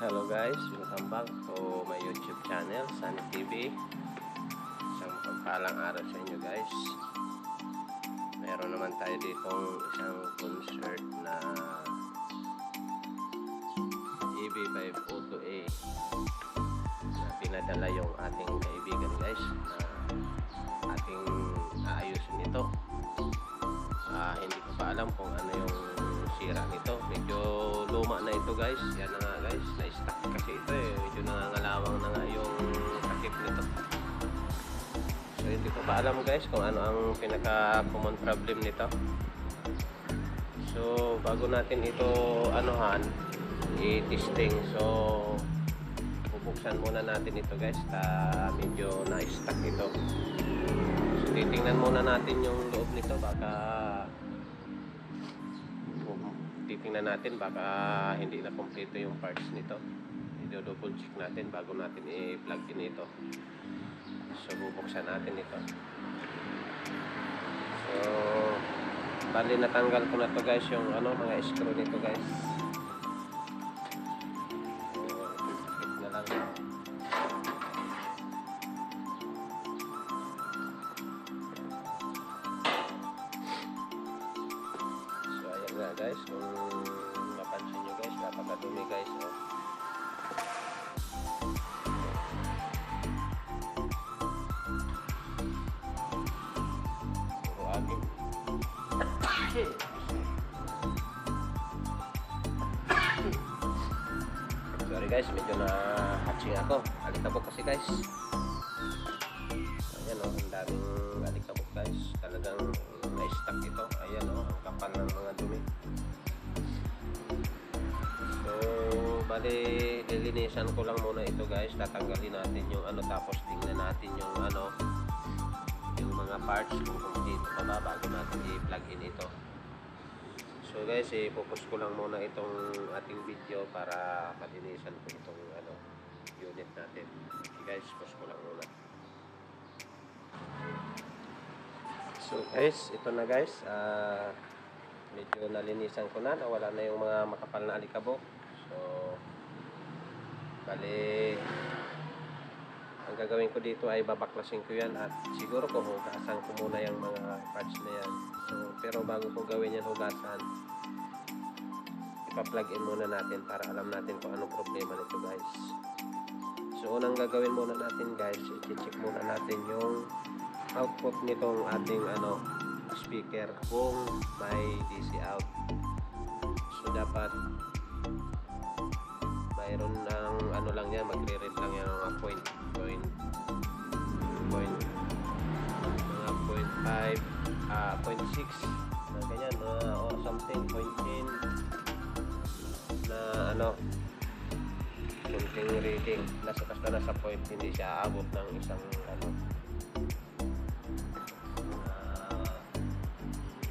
Hello guys, welcome back to my YouTube channel, Sunny TV. Isang pagpalang araw sa inyo guys. Meron naman tayo ditong isang concert na EB5 Auto A na pinadala yung ating kaibigan guys na ating aayusin ito. Hindi ko pa alam kung ano yung sira nito. Medyo luma na ito guys. Yan na nga guys, na-stuck kasi ito medyo nangangalawang na nga yung takip nito. So hindi ko pa alam guys kung ano ang pinaka-common problem nito. So bago natin ito i-testing, so bubuksan muna natin ito guys. Medyo na-stuck ito. So titingnan muna natin yung loob nito. Titingnan natin baka hindi na kompleto yung parts nito. I-double check natin bago natin i-plug in ito. So bubuksan natin ito. So bali natanggal ko na to guys yung mga screw nito guys. So ikit na lang. So ayan nga guys, kung mapansin nyo guys, napakadumi guys Sorry guys, medyo na-hatching ako. Alikabok kasi guys. Ayan ang daming alikabok guys. Talagang na-stuck ito. Ayan ang kapal ng mga dumi. So bali lilinisan ko lang muna ito guys. Tatanggalin natin yung tapos tingnan natin yung yung mga parts kung complete pa ba bago natin i-plug in ito. So guys, i-focus ko lang muna itong ating video para palinisan ko itong unit natin. Okay guys, focus ko lang muna. So guys, ito na guys. Medyo nalinisan ko na. Nawala na yung mga makapal na alikabok. So bali ang gagawin ko dito ay babaklasin ko yan at siguro ko hugasan ko muna yung mga parts na yan. So pero bago ko gawin yan hugasan, ipa-plug in muna natin para alam natin kung anong problema nito guys. So unang gagawin muna natin guys, i-check muna natin yung output nitong ating speaker kung may DC out. So dapat mayroon ng lang yan, magre-read lang yan mga point 5, 0.6 na ganyan or something, 0.10 na something reading. Basta nasa point, hindi siya aabot ng isang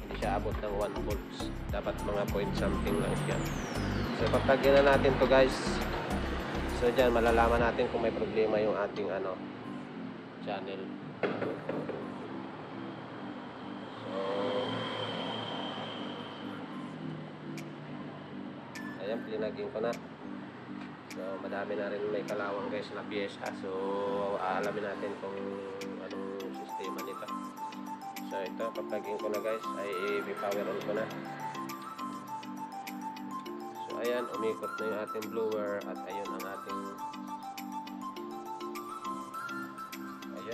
hindi siya abot ng 1 volts. Dapat mga point something lang siya. So pagtagyan na natin to guys. So dyan malalaman natin kung may problema yung ating channel. So ayan, plinagin ko na. So madami na rin may kalawang guys na piyesa. So aalamin natin kung anong sistema nito. So ito, paplagin ko na guys, ay i-power on ko na. So ayan, umikot na yung ating blower at ayun ang ating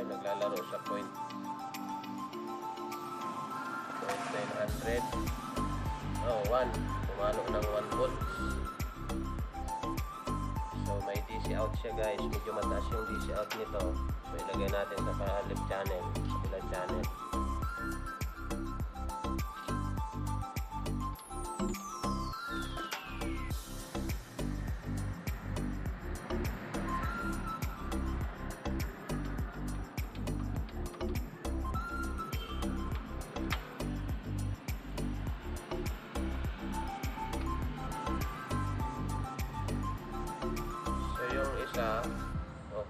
naglalaro sa point 900. 1 pumalo ng 1 volts. So may DC out siya guys, medyo mataas yung DC out nito. So ilagay natin sa left channel, sa kabilang channel.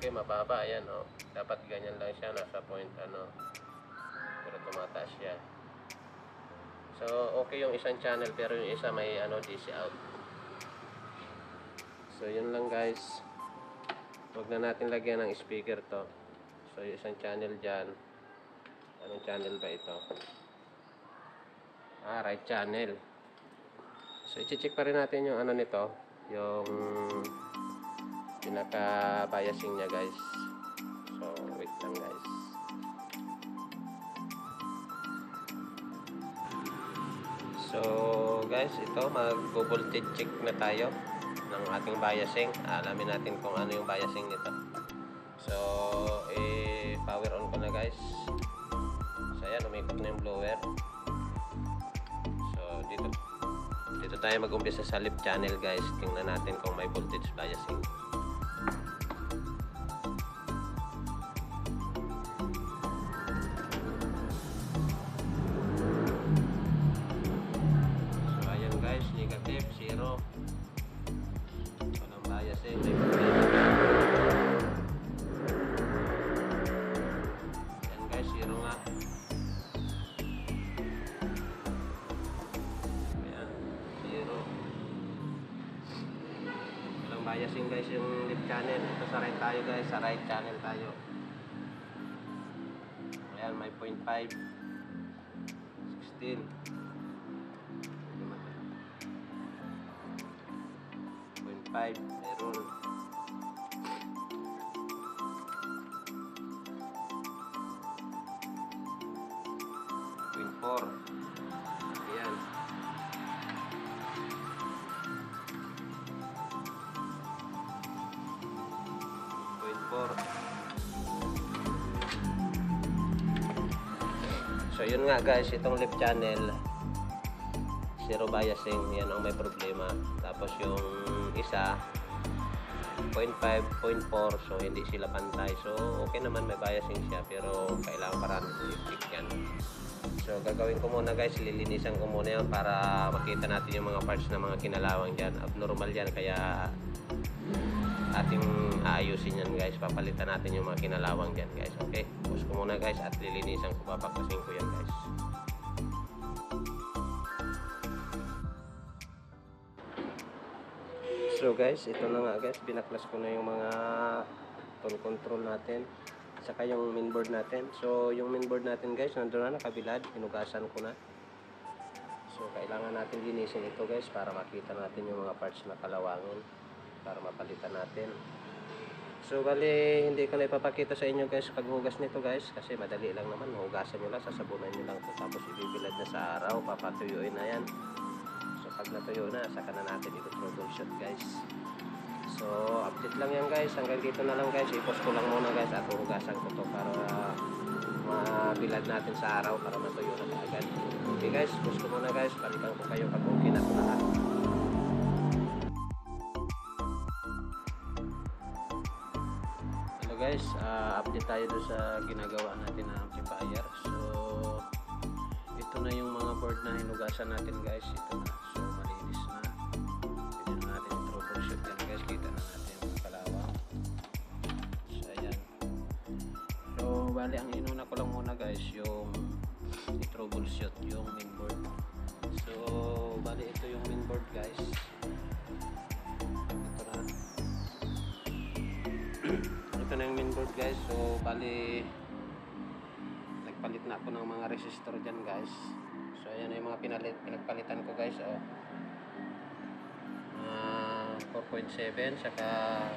Okay, mababa, ayan dapat ganyan lang siya, nasa point pero tumataas siya. So okay yung isang channel pero yung isa may DC out. So yun lang guys. Huwag na natin lagyan ng speaker to. So yung isang channel dyan. Anong channel ba ito? Right channel. So i-check pa rin natin yung ano nito, yung pinaka biasing niya guys. So wait lang guys. So guys, ito mag-voltage check na tayo ng ating biasing. Alamin natin kung ano yung biasing nito. So power on ko na guys. So ayan, umikot na yung blower. So dito tayo mag-umpisa sa left channel guys. Tingnan natin kung may voltage biasing. So ayan guys, negative, 0. Walang biasing, may voltage. Ayan guys, 0 nga. Biasing guys yung left channel. Ito sa right tayo guys, sa right channel tayo. Ayan, may 0.5 16 0.5 meron 0.4. Ayan, 0.4. So yun nga guys, itong left channel 0 biasing, yan ang may problema. Tapos yung isa 0.5, 0.4, so hindi sila pantay. So okay naman, may biasing siya, pero kailangan parang i-check yan. So gagawin ko muna guys, lilinisan ko muna yan para makita natin yung mga parts na mga kinalawang dyan. Abnormal yan, kaya ating aayusin yan guys. Papalitan natin yung mga kinalawang dyan guys. Okay, pause ko muna guys at lilinisan ko, papakasin ko yan guys. So guys, ito na nga guys, pinaklas ko na yung mga tone control natin, saka yung mainboard natin. So yung mainboard natin guys, nandun na, nakabilad, hinugasan ko na. So kailangan natin linisin ito guys para makita natin yung mga parts na kalawangin, para mapalitan natin. So bali, hindi ko na ipapakita sa inyo guys paghugas nito guys, kasi madali lang naman, hugasan nyo lang, sasabunan nyo lang ito, tapos ibibilad na sa araw, papatuyuin na yan. Pag natuyo na, saka na natin i-troubleshoot guys. So update lang yan guys, hanggang dito na lang guys. I-post ko lang muna guys at hugasan ko to para mabilad natin sa araw, para matuyo na agad. Okay guys, post ko muna guys, balikan ko kayo pag okay na ito lahat. Hello guys, update tayo doon sa ginagawa natin na amplifier. So ito na yung mga board na hinugasan natin guys, ito na. So malinis na, pwede na natin i-troubleshoot yan guys, kita na natin yung kalawang. So ayan, so bali ang inuna ko lang muna guys yung i-troubleshoot yung mainboard. So bali ito yung mainboard guys, ito na. Ito na yung mainboard guys. So bali nagpalit na ako ng mga resistor dyan guys. So ayan yung mga pinagpalitan ko guys. 4.7 saka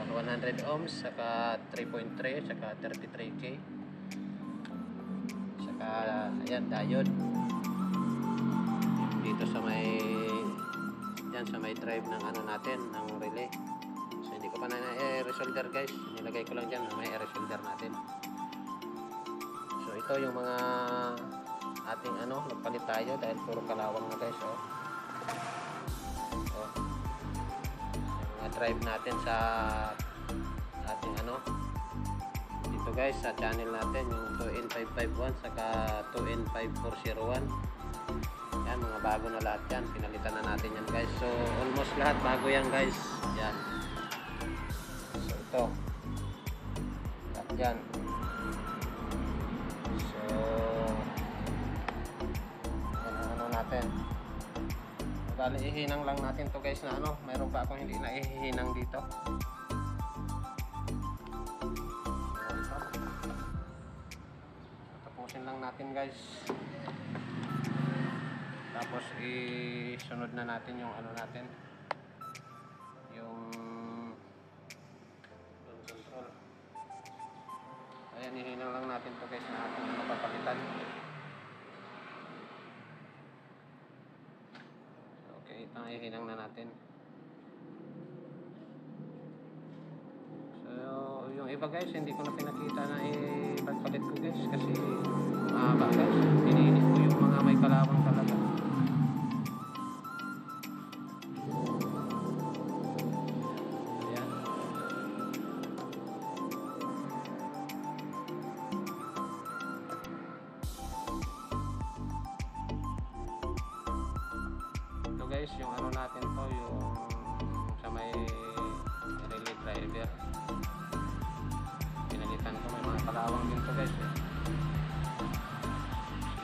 100 ohms saka 3.3 saka 33K saka ayan diode dito sa may yan, sa may drive ng ano natin, ng relay. So hindi ko pa na resolder guys, nilagay ko lang dyan na may resolder natin. So ito yung mga ating ano, nagpalit tayo dahil puro kalawang na guys. Oh, yung mga drive natin sa ating ano dito guys, sa channel natin, yung 2N551 saka 2N5401. Yan, mga bago na lahat yan, pinalitan na natin yan guys. So almost lahat bago yan guys. Yan, so ito lahat yan. So yan ang ano natin, bali ihinang lang natin to guys na ano, mayroon pa akong hindi na ihinang dito. Tapusin lang natin guys. Tapos isunod na natin yung ano natin, yung control. Ayan, ihinang lang natin to guys na ating ano papalitan. Okay, ito ihinang na natin. So yung iba guys hindi ko na pinakita na ipagpalit ko guys kasi mahaba guys. Piniinit ko yung mga may kalawang talaga. Ayan. Ito guys yung ano natin to, yung sa may relay driver. Pinalitan ko, may mga kalawang din to guys eh.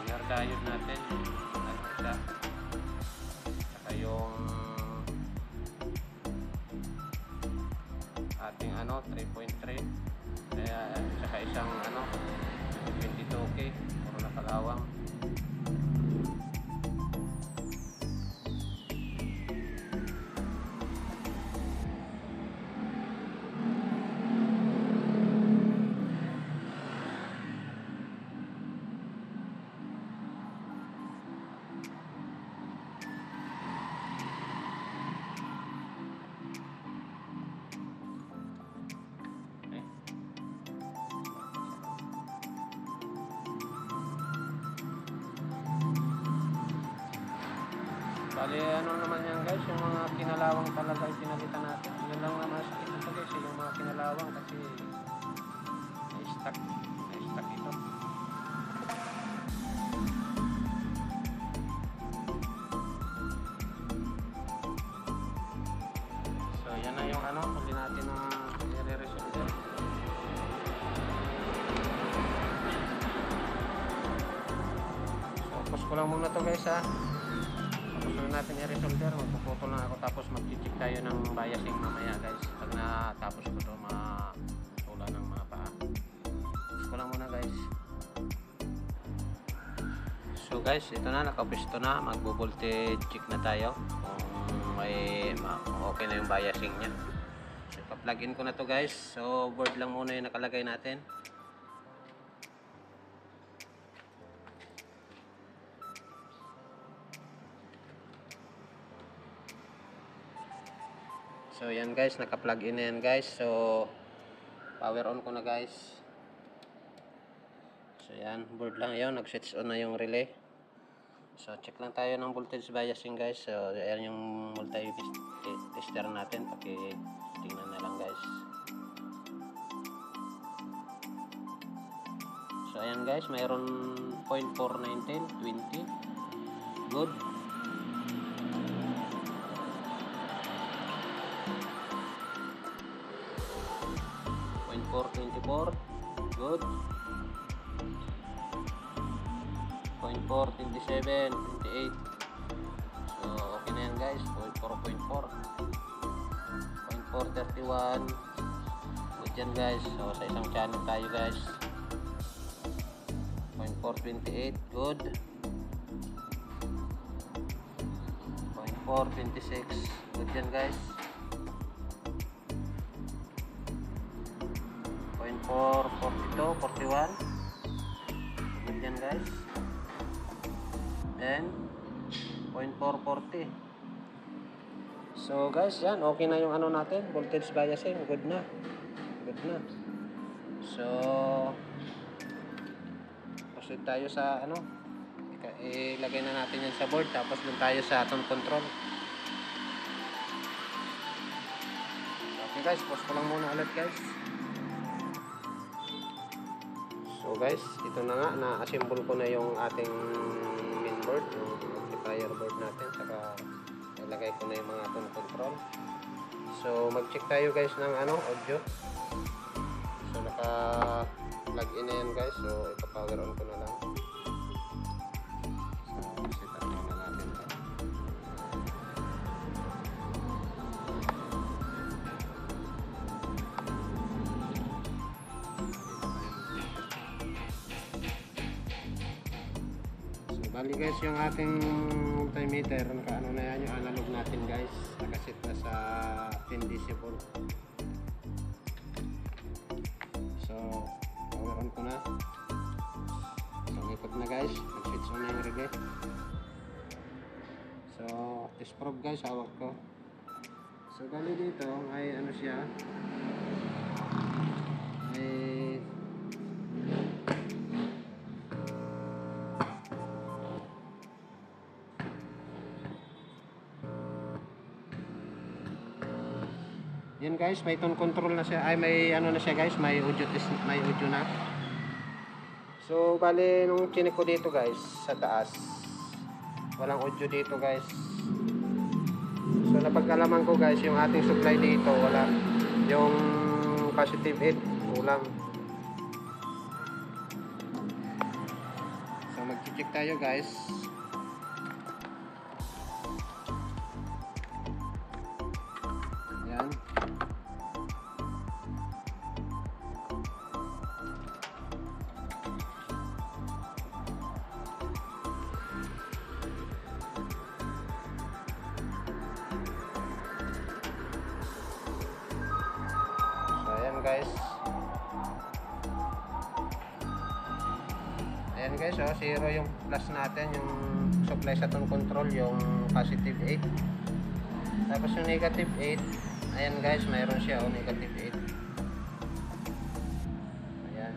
Inner diode natin at isa, saka yung ating ano 3.3, kaya saka isang ano 22k puro na kalawang. Bali ano naman yan guys, yung mga kinalawang talaga yung pinalitan natin. Yun lang naman ito guys, yung mga kinalawang kasi na-stuck ito. So yan na yung ano, huli natin na i-resolve. So pause ko lang muna to guys ha. Tapos natin i-resolder, magpuputol lang ako tapos mag-check tayo ng biasing mamaya guys. Pag natapos ko ito, matula ng mga paa. Tapos ko lang muna guys. So guys, ito na, nakapisto na. Magbo-voltage check na tayo kung may okay na yung biasing nya. So pa-plug in ko na to guys. So board lang muna yung nakalagay natin. So yan guys, naka-plug in na yan guys. So power on ko na guys. So yan, board lang yun, nag-switch on na yung relay. So check lang tayo ng voltage biasing guys. So yan yung multi-tester natin, tingnan na lang guys. So ayan guys, mayroon 0.419, 20. Good. 0.424, good. 0.427, 28. So okay na yan guys. 0.4, 0.431, good yan guys. So sa isang channel tayo guys. 0.428, good. 0.426, good yan guys. 0.442, 41, good yan guys. Then 0.440. So guys, yan, okay na yung ano natin, voltage biasing, good na. So proceed tayo sa ano, ilagay na natin yan sa board, tapos dun tayo sa tone control. Okay guys, pause ko lang muna ulit guys. So guys, ito na nga, na-assemble ko na yung ating main board, yung amplifier board natin, saka ilagay ko na yung mga tone control. So mag-check tayo guys ng ano, audio. So naka-plug in na yan guys, so ipa-power on ko na lang. So set up na natin ito. Bali guys, yung ating multimeter, naka-ano na yan, yung analog natin guys. Nakasit na sa 10 decibel. So, power on ko na. So, ikot na guys. Nag-switch on na yung relay. So, test probe guys, hawak ko. So, bali dito, ay ano siya. Ay yan guys, may tone control na siya. Ay may ano na siya guys, may audio test, may audio na. So bali nung chinik ko dito guys sa taas, walang audio dito guys. So napagkalaman ko guys, yung ating supply dito wala, yung positive 8 kulang. So mag-check tayo guys. Yan. Guys, ayan guys, oh, zero yung plus natin, yung supply sa tone control, yung positive 8. Tapos yung negative 8, ayan guys, mayroon siya, oh, negative 8. Ayan,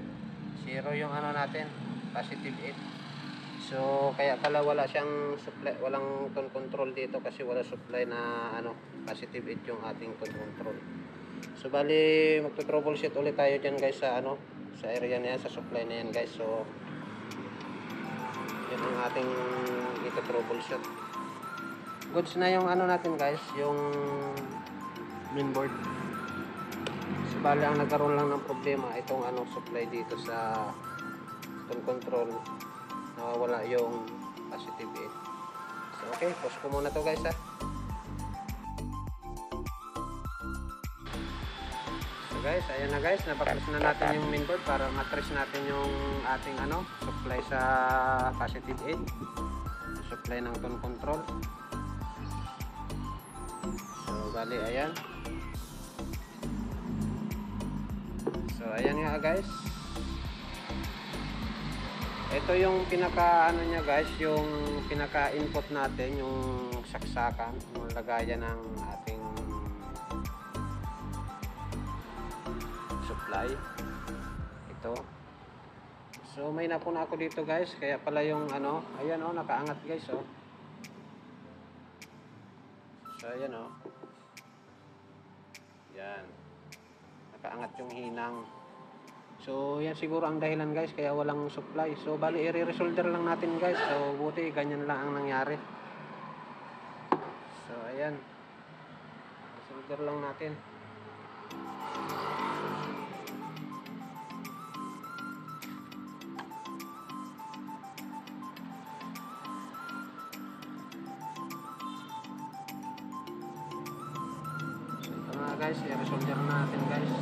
zero yung ano natin, positive 8. So kaya pala wala siyang supply, walang tone control dito kasi wala supply na ano, positive 8 yung ating tone control. So bali magto-troubleshoot ulit tayo diyan guys sa ano, sa area na yan, sa supply na yan guys. So yan ang ating ito-troubleshoot. Goods na yung ano natin guys, yung mainboard. So bali ang nagkaroon lang ng problema itong ano, supply dito sa tone control, nawawala yung positive 8. So okay, pause ko muna to guys ha. Guys, ayan na guys, napaklis na natin yung mainboard para matrace natin yung ating ano, supply sa positive 8, supply ng tone control. So bali ayan. So ayan nga guys, ito yung pinaka ano niya guys, yung pinaka input natin, yung saksakan, yung lagayan ng ating supply. Ito. So may napuna ako dito guys, kaya pala yung ano, ayan oh, nakaangat guys oh. So ayan oh. Yan. Nakaangat yung hinang. So yan siguro ang dahilan guys kaya walang supply. So bali i-resolder lang natin guys. So buti ganyan lang ang nangyari. So ayan. Resolder lang natin. Guys, i-resolder natin guys.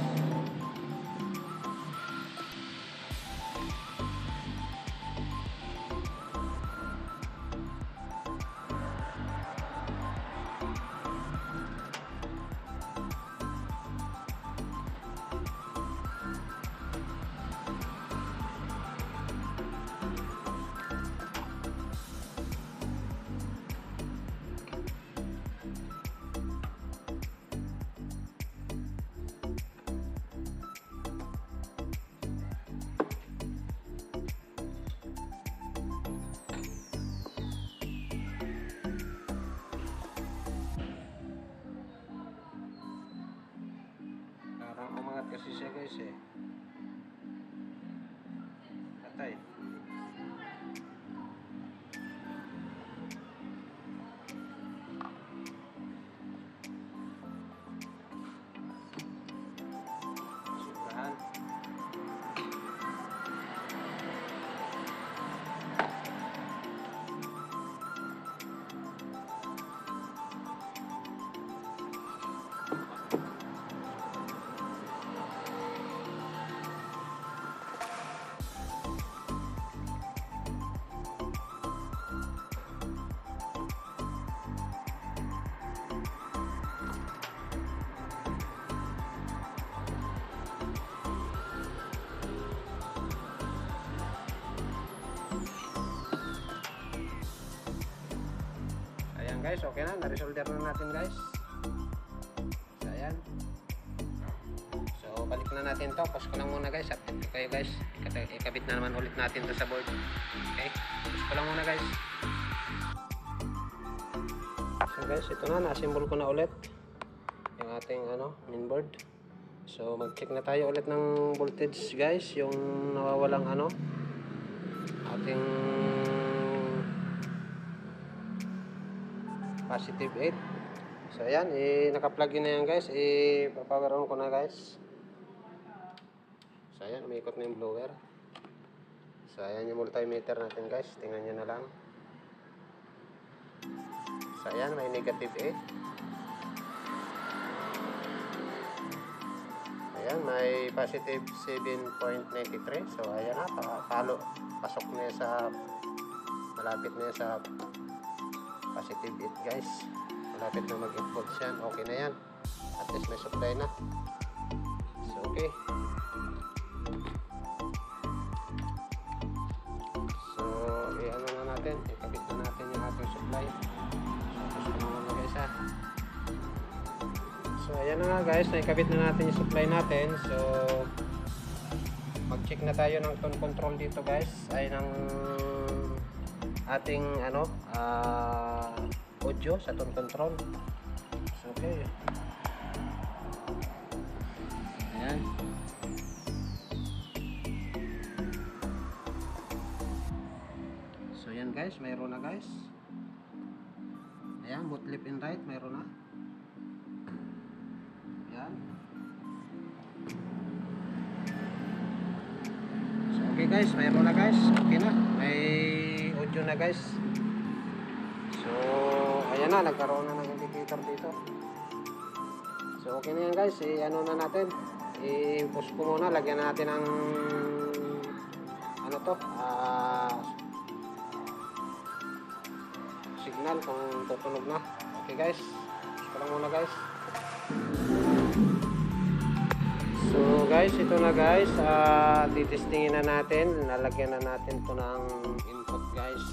guys, okay na. Na-resolder na natin guys. So ayan. So balik na natin to. Pause ko lang muna guys. Update ko kayo guys. Ikabit na naman ulit natin to sa board. Okay. Pause ko lang muna guys. So guys, ito na. Na-assemble ko na ulit yung ating mainboard. So mag-check na tayo ulit ng voltage guys. Yung nawawalang ating positive 8. So ayan, naka-plug in na yan guys. Power on ko na guys. So ayan, umiikot na yung blower. So ayan yung multimeter natin guys. Tingnan nyo na lang. So ayan, may negative 8. Ayan, may positive 7.93. So ayan na, pasok na sa, malapit na sa positive 8 guys. Malapit na mag-input yan. Okay na yan. At least may supply na. So okay. So na natin. Ikabit na natin yung ating supply. So na guys ha. So ayan na nga guys. Naikabit na natin yung supply natin. So mag-check na tayo ng tone control dito guys. Ay ng ating audio sa tone control. So okay. Ayan. So yan guys, mayroon na guys. Ayan, both left and right mayroon na. Ayan. So okay guys, mayroon na guys. Okay na. May audio na guys. So ayan na, nagkaroon na ng indicator dito. So okay na yan guys. Na natin. I-push ko muna. Lagyan natin ng signal kung tutunog na. Okay guys. Push ko lang muna guys. So guys, ito na guys. Titestingin na natin. Lalagyan na natin ito ng input guys.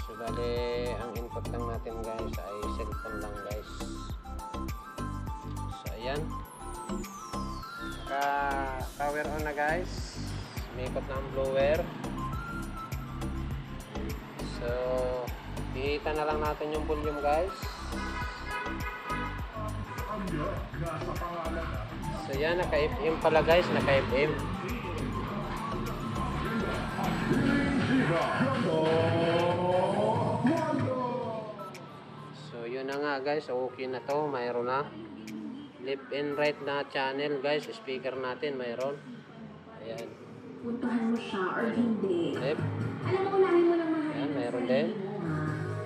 So bali, ang input lang natin guys ay cellphone lang guys. So ayan. Power on na guys. Umikot na ang blower. So iita na lang natin yung volume guys. So yan, naka-FM pala guys, naka-FM. So yun na nga guys, okay na to, mayroon na. Left and right na channel guys, speaker natin mayroon. Ayan. Puntahan mo siya or hindi. Left. Alam mo, unahin mo lang mahalin. Ayan, mayroon din.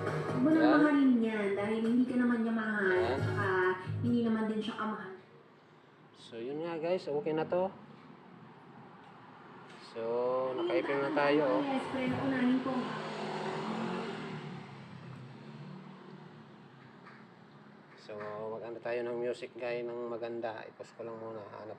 Huwag mo nang mahalin yan dahil hindi ka naman niya mahal. At saka hindi naman din siya kamahal. So yun nga guys, okay na to. So naka-FM na tayo. Yes, pero unahin ko. So mag-ano tayo ng music guys ng maganda. I-post ko lang muna. Hanap